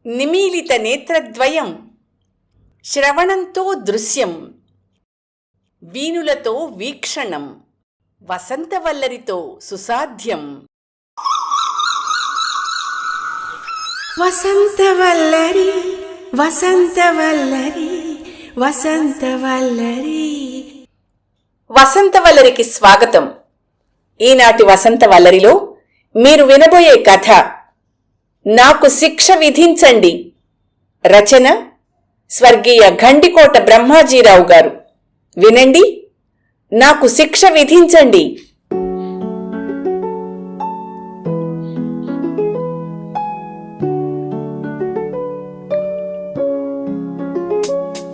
నిమీలిత నేత్రద్వయం, శ్రవణంతో దృశ్యం, వీణులతో వీక్షణం, వసంతవల్లరితో సుసాధ్యం. వసంతవల్లరి వసంతవల్లరి వసంతవల్లరి. వసంతవల్లరికి స్వాగతం. ఈనాటి వసంతవల్లరిలో మీరు వినబోయే కథ నాకు శిక్ష విధించండి. రచన స్వర్గీయ గండికోట బ్రహ్మాజీరావు గారు. వినండి, నాకు శిక్ష విధించండి.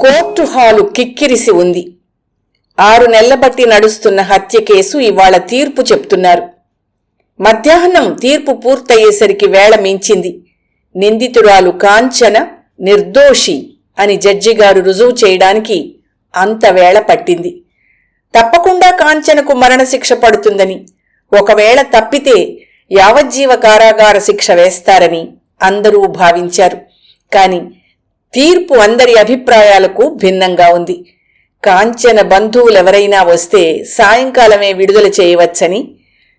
కోర్టు హాలు కిక్కిరిసి ఉంది. 6 నెలల బట్టి నడుస్తున్న హత్య కేసు ఇవాళ తీర్పు చెప్తున్నారు. మధ్యాహ్నం తీర్పు పూర్తయ్యేసరికి వేళ మించింది. నిందితురాలు కాంచన నిర్దోషి అని జడ్జిగారు రుజువు చేయడానికి అంత వేళ పట్టింది. తప్పకుండా కాంచనకు మరణశిక్ష పడుతుందని, ఒకవేళ తప్పితే యావజ్జీవ కారాగార శిక్ష వేస్తారని అందరూ భావించారు. కాని తీర్పు అందరి అభిప్రాయాలకు భిన్నంగా ఉంది. కాంచన బంధువులెవరైనా వస్తే సాయంకాలమే విడుదల చేయవచ్చని,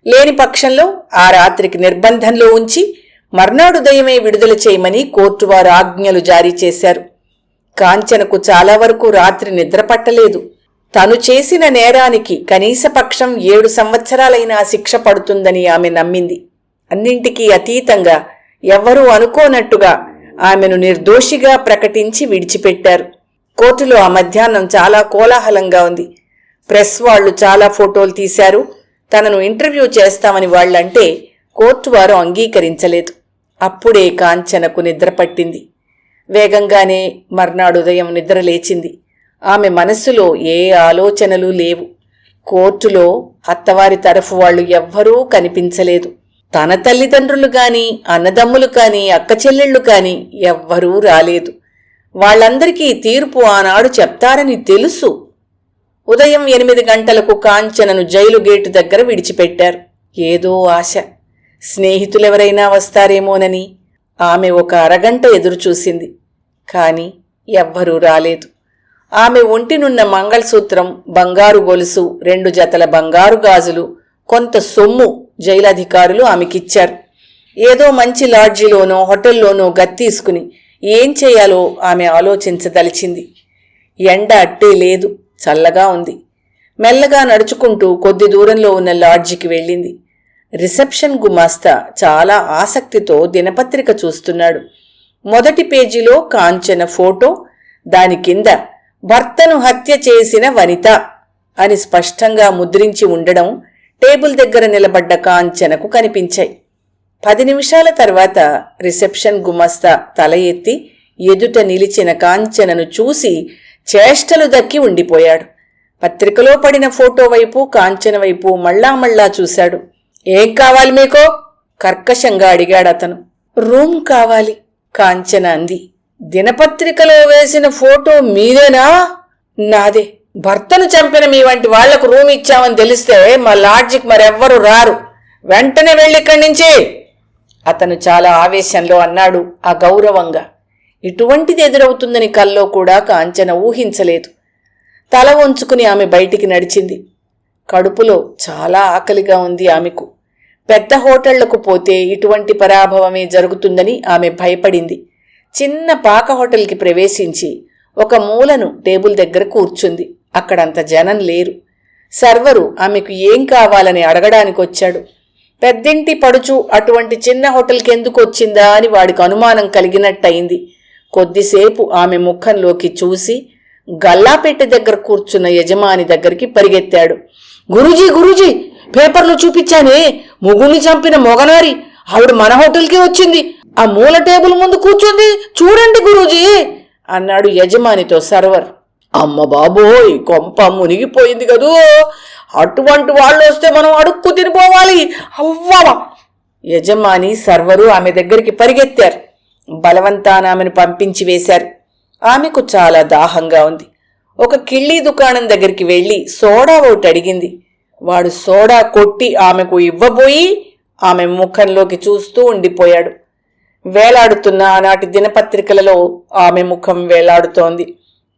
లేని పక్షంలో ఆ రాత్రికి నిర్బంధంలో ఉంచి మర్నాడుదయమే విడుదల చేయమని కోర్టువారు ఆజ్ఞలు జారీ చేశారు. కాంచనకు చాలా వరకు రాత్రి నిద్ర పట్టలేదు. తను చేసిన నేరానికి కనీసపక్షం 7 సంవత్సరాలైనా శిక్ష పడుతుందని ఆమె నమ్మింది. అన్నింటికీ అతీతంగా ఎవ్వరూ అనుకోనట్టుగా ఆమెను నిర్దోషిగా ప్రకటించి విడిచిపెట్టారు. కోర్టులో ఆ మధ్యాహ్నం చాలా కోలాహలంగా ఉంది. ప్రెస్ వాళ్లు చాలా ఫోటోలు తీశారు. తనను ఇంటర్వ్యూ చేస్తామని వాళ్లంటే కోర్టు వారు అంగీకరించలేదు. అప్పుడే కాంచనకు నిద్ర పట్టింది. వేగంగానే మర్నాడు ఉదయం నిద్ర లేచింది. ఆమె మనస్సులో ఏ ఆలోచనలు లేవు. కోర్టులో అత్తవారి తరఫు వాళ్లు ఎవ్వరూ కనిపించలేదు. తన తల్లిదండ్రులు కాని, అన్నదమ్ములు కాని, అక్క చెల్లెళ్ళు కాని ఎవ్వరూ రాలేదు. వాళ్లందరికీ తీర్పు ఆనాడు చెప్తారని తెలుసు. ఉదయం 8 గంటలకు కాంచనను జైలు గేటు దగ్గర విడిచిపెట్టారు. ఏదో ఆశ, స్నేహితులెవరైనా వస్తారేమోనని ఆమె ఒక అరగంట ఎదురుచూసింది. కాని ఎవ్వరూ రాలేదు. ఆమె ఒంటినున్న మంగళసూత్రం, బంగారు గొలుసు, 2 జతల బంగారు గాజులు, కొంత సొమ్ము జైలధికారులు ఆమెకిచ్చారు. ఏదో మంచి లాడ్జిలోనో హోటల్లోనో గత్తీసుకుని ఏం చేయాలో ఆమె ఆలోచించదలిచింది. ఎండ అట్టే లేదు, చల్లగా ఉంది. మెల్లగా నడుచుకుంటూ కొద్ది దూరంలో ఉన్న లాడ్జికి వెళ్ళింది. రిసెప్షన్ గుమాస్తా చాలా ఆసక్తితో దినపత్రిక చూస్తున్నాడు. మొదటి పేజీలో కాంచన ఫోటో, దాని కింద భర్తను హత్య చేసిన వనిత అని స్పష్టంగా ముద్రించి ఉండడం టేబుల్ దగ్గర నిలబడ్డ కాంచనకు కనిపించాయి. 10 నిమిషాల తర్వాత రిసెప్షన్ గుమస్తా తల ఎత్తి ఎదుట నిలిచిన కాంచనను చూసి చేష్టలు దక్కి ఉండిపోయాడు. పత్రికలో పడిన ఫోటో వైపు, కాంచన వైపు మళ్ళా చూశాడు. ఏం కావాలి మీకో? కర్కశంగా అడిగాడతను. రూమ్ కావాలి, కాంచన అంది. దినపత్రికలో వేసిన ఫోటో మీదేనా? నాదే. భర్తను చంపిన మీ వంటి వాళ్లకు రూమ్ ఇచ్చామని తెలిస్తే మా లాడ్జికి మరెవ్వరూ రారు. వెంటనే వెళ్ళిక్కడి నుంచి, అతను చాలా ఆవేశంలో అన్నాడు అగౌరవంగా. ఇటువంటిది ఎదురవుతుందని కల్లో కూడా కాంచన ఊహించలేదు. తల వంచుకుని ఆమె బయటికి నడిచింది. కడుపులో చాలా ఆకలిగా ఉంది ఆమెకు. పెద్ద హోటళ్లకు పోతే ఇటువంటి పరాభవమే జరుగుతుందని ఆమె భయపడింది. చిన్న పాక హోటల్కి ప్రవేశించి ఒక మూలను టేబుల్ దగ్గర కూర్చుంది. అక్కడంత జనం లేరు. సర్వరు ఆమెకు ఏం కావాలని అడగడానికొచ్చాడు. పెద్దింటి పడుచు అటువంటి చిన్న హోటల్కి ఎందుకు వచ్చిందా అని వాడికి అనుమానం కలిగినట్టయింది. కొద్దిసేపు ఆమె ముఖంలోకి చూసి గల్లాపెట్టె దగ్గర కూర్చున్న యజమాని దగ్గరికి పరిగెత్తాడు. గురూజీ, పేపర్లో చూపించానే, మొగుణ్ణి చంపిన మొగనారి, ఆవిడ మన హోటల్కి వచ్చింది. ఆ మూల టేబుల్ ముందు కూర్చుంది, చూడండి గురూజీ అన్నాడు యజమానితో సర్వర్. అమ్మ బాబోయ్, కొంప మునిగిపోయింది కదూ. అటువంటి వాళ్ళు వస్తే మనం అడుక్కు తినిపోవాలి. అవ్వా! యజమాని, సర్వరు ఆమె దగ్గరికి పరిగెత్తారు. బలవంతాన ఆమెను పంపించి వేశారు. ఆమెకు చాలా దాహంగా ఉంది. ఒక కిళ్ళీ దుకాణం దగ్గరికి వెళ్లి సోడా ఒకటి అడిగింది. వాడు సోడా కొట్టి ఆమెకు ఇవ్వబోయి ఆమె ముఖంలోకి చూస్తూ ఉండిపోయాడు. వేలాడుతున్న ఆనాటి దినపత్రికలలో ఆమె ముఖం వేలాడుతోంది.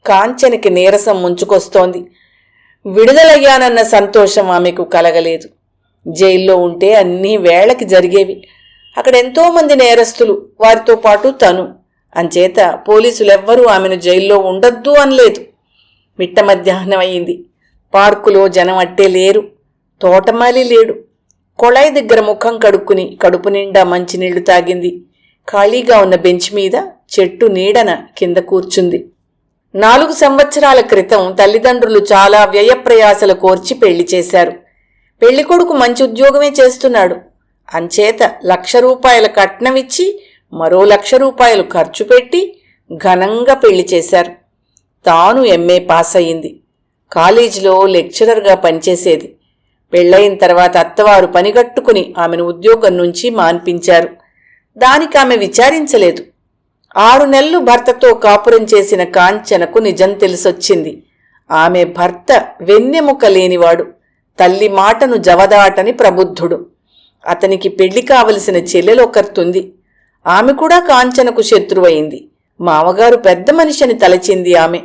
కాంచనకి నీరసం ముంచుకొస్తోంది. విడుదలయ్యానన్న సంతోషం ఆమెకు కలగలేదు. జైల్లో ఉంటే అన్నీ వేళకి జరిగేవి. అక్కడెంతోమంది నేరస్తులు, వారితో పాటు తను. అంచేత పోలీసులెవ్వరూ ఆమెను జైల్లో ఉండొద్దు అనలేదు. మిట్ట మధ్యాహ్నం అయింది. పార్కులో జనం అట్టే లేరు. తోటమాలి లేడు. కొళాయి దగ్గర ముఖం కడుక్కుని కడుపు నిండా మంచినీళ్లు తాగింది. ఖాళీగా ఉన్న బెంచ్ మీద చెట్టు నీడన కింద కూర్చుంది. 4 సంవత్సరాల క్రితం తల్లిదండ్రులు చాలా వ్యయప్రయాసలు కోర్చి పెళ్లి చేశారు. పెళ్లికొడుకు మంచి ఉద్యోగమే చేస్తున్నాడు. అంచేత ₹1,00,000 కట్నమిచ్చి మరో ₹1,00,000 ఖర్చు పెట్టి ఘనంగా పెళ్లి చేశారు. తాను ఎంఏ పాస్ అయింది. కాలేజీలో లెక్చరర్గా పనిచేసేది. పెళ్లయిన తర్వాత అత్తవారు పనిగట్టుకుని ఆమెను ఉద్యోగం నుంచి మాన్పించారు. దానికి ఆమె విచారించలేదు. 6 నెలలు భర్తతో కాపురం చేసిన కాంచనకు నిజం తెలిసొచ్చింది. ఆమె భర్త వెన్నెముక లేనివాడు, తల్లి మాటను జవదాటని ప్రబుద్ధుడు. అతనికి పెళ్లి కావలసిన చెల్లెలొకర్తుంది. ఆమె కూడా కాంచనకు శత్రువైంది. మామగారు పెద్ద మనిషిని తలచింది ఆమె.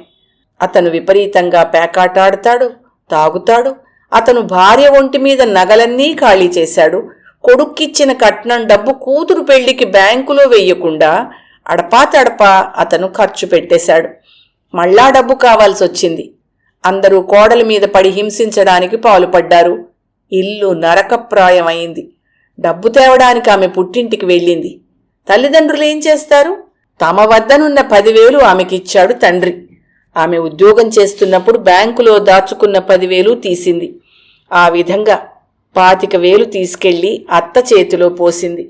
అతను విపరీతంగా పేకాటాడతాడు, తాగుతాడు. అతను భార్య ఒంటి మీద నగలన్నీ ఖాళీ చేశాడు. కొడుక్కిచ్చిన కట్నం డబ్బు కూతురు పెళ్లికి బ్యాంకులో వెయ్యకుండా అడపాతడపా అతను ఖర్చు పెట్టేశాడు. మళ్ళా డబ్బు కావాల్సొచ్చింది. అందరూ కోడల మీద పడి హింసించడానికి పాలుపడ్డారు. ఇల్లు నరకప్రాయమైంది. డబ్బు తేవడానికి ఆమె పుట్టింటికి వెళ్ళింది. తల్లిదండ్రులేం చేస్తారు? తమ వద్దనున్న 10,000 ఆమెకిచ్చాడు తండ్రి. ఆమె ఉద్యోగం చేస్తున్నప్పుడు బ్యాంకులో దాచుకున్న 10,000 తీసింది. ఆ విధంగా 25,000 తీసుకెళ్లి అత్త చేతిలో పోసింది.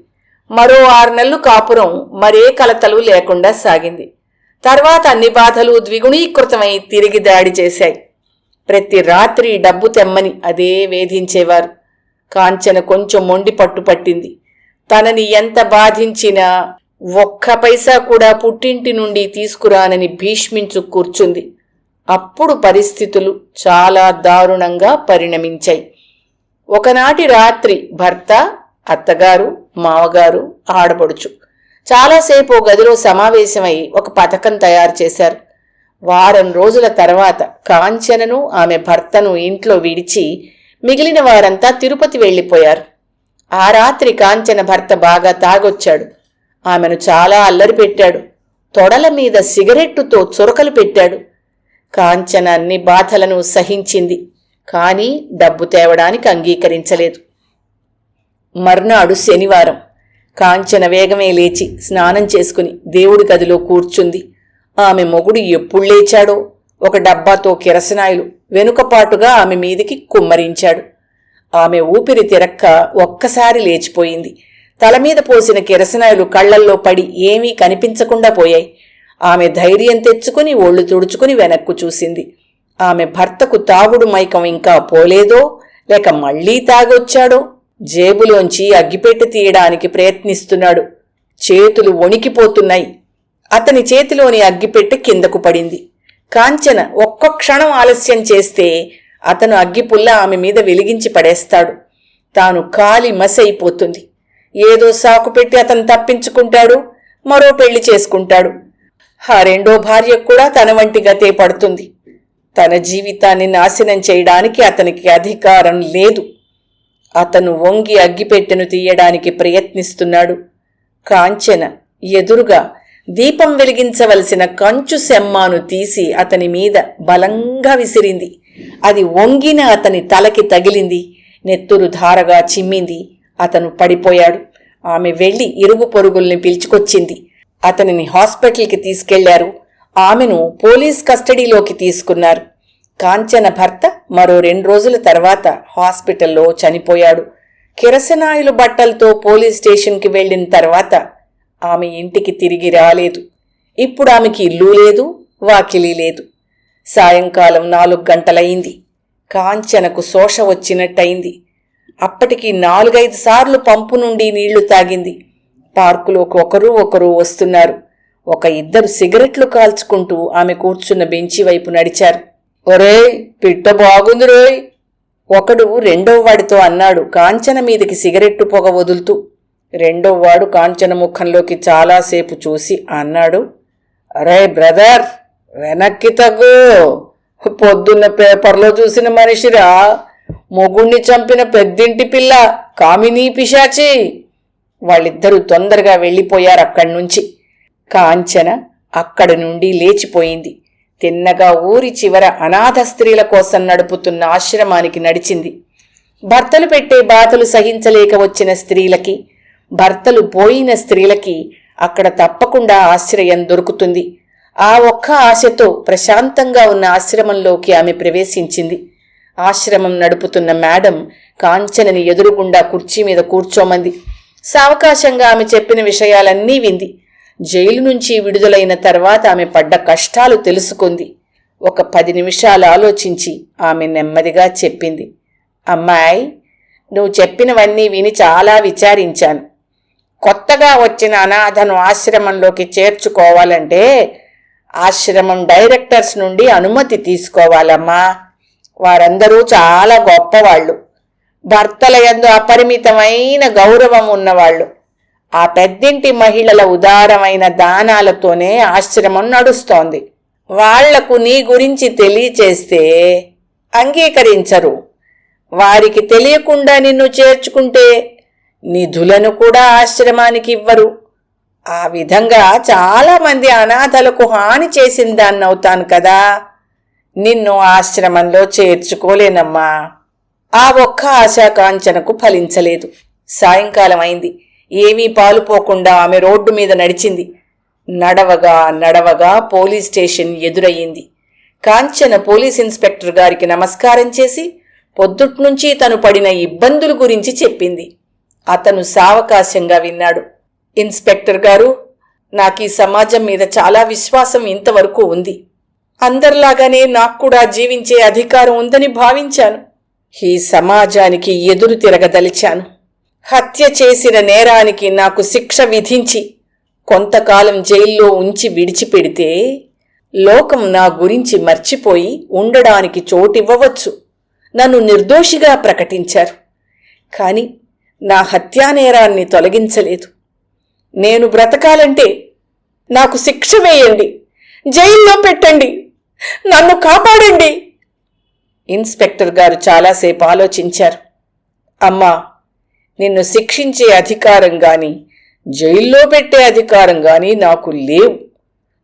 మరో 6 నెలలు కాపురం మరే కలతలు లేకుండా సాగింది. తర్వాత అన్ని బాధలు ద్విగుణీకృతమై తిరిగి దాడి చేశాయి. ప్రతి రాత్రి డబ్బు తెమ్మని అదే వేధించేవారు. కాంచన కొంచెం మొండి పట్టుపట్టింది. తనని ఎంత బాధించినా ఒక్క పైసా కూడా పుట్టింటి నుండి తీసుకురానని భీష్మించు కూర్చుంది. అప్పుడు పరిస్థితులు చాలా దారుణంగా పరిణమించాయి. ఒకనాటి రాత్రి భర్త, అత్తగారు, మావగారు, ఆడపడుచు చాలాసేపు గదిలో సమావేశమై ఒక పథకం తయారు చేశారు. వారం రోజుల తర్వాత కాంచనను, ఆమె భర్తను ఇంట్లో విడిచి మిగిలిన వారంతా తిరుపతి వెళ్లిపోయారు. ఆ రాత్రి కాంచన భర్త బాగా తాగొచ్చాడు. ఆమెను చాలా అల్లరి పెట్టాడు. తొడల మీద సిగరెట్టుతో చురకలు పెట్టాడు. కాంచన అన్ని బాధలను సహించింది. కానీ డబ్బు తేవడానికి అంగీకరించలేదు. మర్నాడు శనివారం. కాంచన వేగమే లేచి స్నానం చేసుకుని దేవుడి గదిలో కూర్చుంది. ఆమె మొగుడు ఎప్పుడు లేచాడో ఒక డబ్బాతో కిరసనాయిలు వెనుకపాటుగా ఆమె మీదికి కుమ్మరించాడు. ఆమె ఊపిరి తిరక్క ఒక్కసారి లేచిపోయింది. తలమీద పోసిన కిరసనాయిలు కళ్లల్లో పడి ఏమీ కనిపించకుండా పోయాయి. ఆమె ధైర్యం తెచ్చుకుని ఒళ్ళు తుడుచుకుని వెనక్కు చూసింది. ఆమె భర్తకు తాగుడు మైకం ఇంకా పోలేదో లేక మళ్లీ తాగొచ్చాడో. జేబులోంచి అగ్గిపెట్టె తీయడానికి ప్రయత్నిస్తున్నాడు. చేతులు వణికిపోతున్నాయి. అతని చేతిలోని అగ్గిపెట్టె కిందకు పడింది. కాంచన ఒక్క క్షణం ఆలస్యం చేస్తే అతను అగ్గిపుల్ల ఆమె మీద వెలిగించి పడేస్తాడు. తాను కాలి మసైపోతుంది. ఏదో సాకు పెట్టి అతను తప్పించుకుంటాడు. మరో పెళ్లి చేసుకుంటాడు. ఆ రెండో భార్యకు కూడా తన వంటి గతే పడుతుంది. తన జీవితాన్ని నాశనం చేయడానికి అతనికి అధికారం లేదు. అతను వంగి అగ్గిపెట్టెను తీయడానికి ప్రయత్నిస్తున్నాడు. కాంచన ఎదురుగా దీపం వెలిగించవలసిన కంచు సెమ్మాను తీసి అతని మీద బలంగా విసిరింది. అది వంగిన అతని తలకి తగిలింది. నెత్తురు ధారగా చిమ్మింది. అతను పడిపోయాడు. ఆమె వెళ్లి ఇరుగు పొరుగుల్ని పిలుచుకొచ్చింది. అతనిని హాస్పిటల్కి తీసుకెళ్లారు. ఆమెను పోలీస్ కస్టడీలోకి తీసుకున్నారు. కాంచన భర్త మరో 2 రోజుల తర్వాత హాస్పిటల్లో చనిపోయాడు. కిరసనాయిలు బట్టలతో పోలీస్ స్టేషన్కి వెళ్లిన తర్వాత ఆమె ఇంటికి తిరిగి రాలేదు. ఇప్పుడు ఆమెకి ఇల్లు లేదు, వాకిలి లేదు. సాయంకాలం 4 గంటలయింది. కాంచనకు శోష వచ్చినట్టయింది. అప్పటికి 4-5 సార్లు పంపు నుండి నీళ్లు తాగింది. పార్కులోకి ఒకరు వస్తున్నారు. 1-2 సిగరెట్లు కాల్చుకుంటూ ఆమె కూర్చున్న బెంచి వైపు నడిచారు. ఒరేయ్, పిట్ట బాగుంది రోయ్, ఒకడు రెండో వాడితో అన్నాడు కాంచన మీదకి సిగరెట్టు పొగ వదులుతూ. రెండోవాడు కాంచన ముఖంలోకి చాలాసేపు చూసి అన్నాడు, అరే బ్రదర్, వెనక్కి తగ్గు. పొద్దున్న పేపర్లో చూసిన మనిషిరా, మొగుణ్ణి చంపిన పెద్దింటి పిల్ల, కామినీ పిశాచి. వాళ్ళిద్దరూ తొందరగా వెళ్ళిపోయారు అక్కడి నుంచి. కాంచన అక్కడి నుండి లేచిపోయింది. తిన్నగా ఊరి చివర అనాథ స్త్రీల కోసం నడుపుతున్న ఆశ్రమానికి నడిచింది. భర్తలు పెట్టే బాధలు సహించలేక వచ్చిన స్త్రీలకి, భర్తలు పోయిన స్త్రీలకి అక్కడ తప్పకుండా ఆశ్రయం దొరుకుతుంది. ఆ ఒక్క ఆశతో ప్రశాంతంగా ఉన్న ఆశ్రమంలోకి ఆమె ప్రవేశించింది. ఆశ్రమం నడుపుతున్న మేడం కాంచనని ఎదురుగుండా కుర్చీ మీద కూర్చోమంది. సావకాశంగా ఆమె చెప్పిన విషయాలన్నీ వింది. జైలు నుంచి విడుదలైన తర్వాత ఆమె పడ్డ కష్టాలు తెలుసుకుంది. ఒక 10 నిమిషాలు ఆలోచించి ఆమె నెమ్మదిగా చెప్పింది, అమ్మాయి, నువ్వు చెప్పినవన్నీ విని చాలా విచారించాను. కొత్తగా వచ్చిన అనాథను ఆశ్రమంలోకి చేర్చుకోవాలంటే ఆశ్రమం డైరెక్టర్స్ నుండి అనుమతి తీసుకోవాలమ్మా. వారందరూ చాలా గొప్పవాళ్ళు, భర్తల యందు అపరిమితమైన గౌరవం ఉన్నవాళ్ళు. ఆ పెద్దింటి మహిళల ఉదారమైన దానాలతోనే ఆశ్రమం నడుస్తోంది. వాళ్లకు నీ గురించి తెలియచేస్తే అంగీకరించరు. వారికి తెలియకుండా నిన్ను చేర్చుకుంటే నిధులను కూడా ఆశ్రమానికి ఇవ్వరు. ఆ విధంగా చాలామంది అనాథలకు హాని చేసిందాన్నవుతాను కదా. నిన్ను ఆశ్రమంలో చేర్చుకోలేనమ్మా. ఆ ఒక్క ఆశా కాంచనకు ఫలించలేదు. సాయంకాలం అయింది. ఏమీ పాలుపోకుండా ఆమె రోడ్డు మీద నడిచింది. నడవగా నడవగా పోలీస్ స్టేషన్ ఎదురయ్యింది. కాంచన పోలీస్ ఇన్స్పెక్టర్ గారికి నమస్కారం చేసి పొద్దుట్నుంచి తను పడిన ఇబ్బందుల గురించి చెప్పింది. అతను సావకాశంగా విన్నాడు. ఇన్స్పెక్టర్ గారు, నాకు ఈ సమాజం మీద చాలా విశ్వాసం ఇంతవరకు ఉంది. అందరిలాగానే నాకు కూడా జీవించే అధికారం ఉందని భావించాను. ఈ సమాజానికి ఎదురు తిరగదలిచాను. హత్య చేసిన నేరానికి నాకు శిక్ష విధించి కొంతకాలం జైల్లో ఉంచి విడిచిపెడితే లోకం నా గురించి మర్చిపోయి ఉండడానికి చోటివ్వవచ్చు. నన్ను నిర్దోషిగా ప్రకటించారు. కాని నా హత్యానేరాన్ని తొలగించలేదు. నేను బ్రతకాలంటే నాకు శిక్ష వేయండి, జైల్లో పెట్టండి, నన్ను కాపాడండి. ఇన్స్పెక్టర్ గారు చాలాసేపు ఆలోచించారు. అమ్మా, నిన్ను శిక్షించే అధికారం గాని జైల్లో పెట్టే అధికారం గాని నాకు లేవు.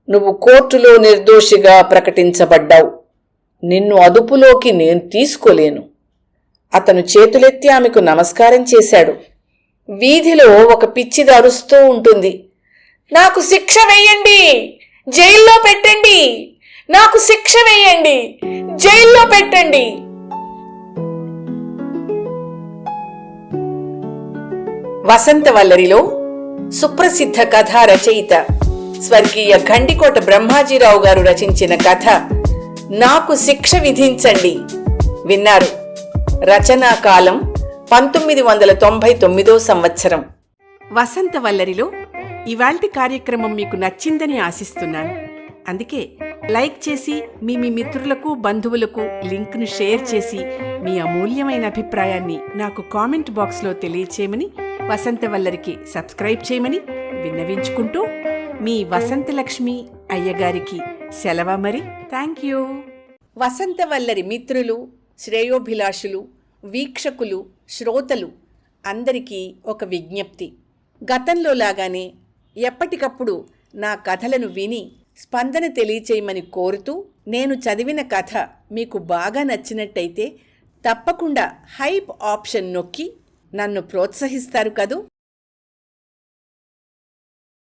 నువ్వు కోర్టులో నిర్దోషిగా ప్రకటించబడ్డావు. నిన్ను అదుపులోకి నేను తీసుకోలేను. అతను చేతులెత్తి ఆమెకు నమస్కారం చేశాడు. వీధిలో ఒక పిచ్చిది అరుస్తూ ఉంటుంది, నాకు శిక్ష వేయండి, జైల్లో పెట్టండి, నాకు శిక్ష వేయండి, జైల్లో పెట్టండి. వసంతవల్లరిలో సుప్రసిద్ధ కథా రచయిత స్వర్గీయ గండికోట బ్రహ్మాజీరావు గారు రచించిన కథ నాకు శిక్ష విధించండి విన్నారు. రచనా కాలం 1999 సంవత్సరం. వసంతవల్లరిలో ఇవాల్టి కార్యక్రమం మీకు నచ్చిందని ఆశిస్తున్నాను. అందుకే లైక్ చేసి మీ మిత్రులకు, బంధువులకు లింక్ను షేర్ చేసి మీ అమూల్యమైన అభిప్రాయాన్ని నాకు కామెంట్ బాక్స్లో తెలియచేయమని, వసంతవల్లరికి సబ్స్క్రైబ్ చేయమని విన్నవించుకుంటూ మీ వసంతలక్ష్మి అయ్యగారికి సెలవు మరి. Thank you. వసంతవల్లరి మిత్రులు, శ్రేయోభిలాషులు, వీక్షకులు, శ్రోతలు అందరికీ ఒక విజ్ఞప్తి. గతంలో లాగానే ఎప్పటికప్పుడు నా కథలను విని స్పందన తెలియచేయమని కోరుతూ, నేను చదివిన కథ మీకు బాగా నచ్చినట్టయితే తప్పకుండా హైప్ ఆప్షన్ నొక్కి నన్ను ప్రోత్సహిస్తారు కదూ.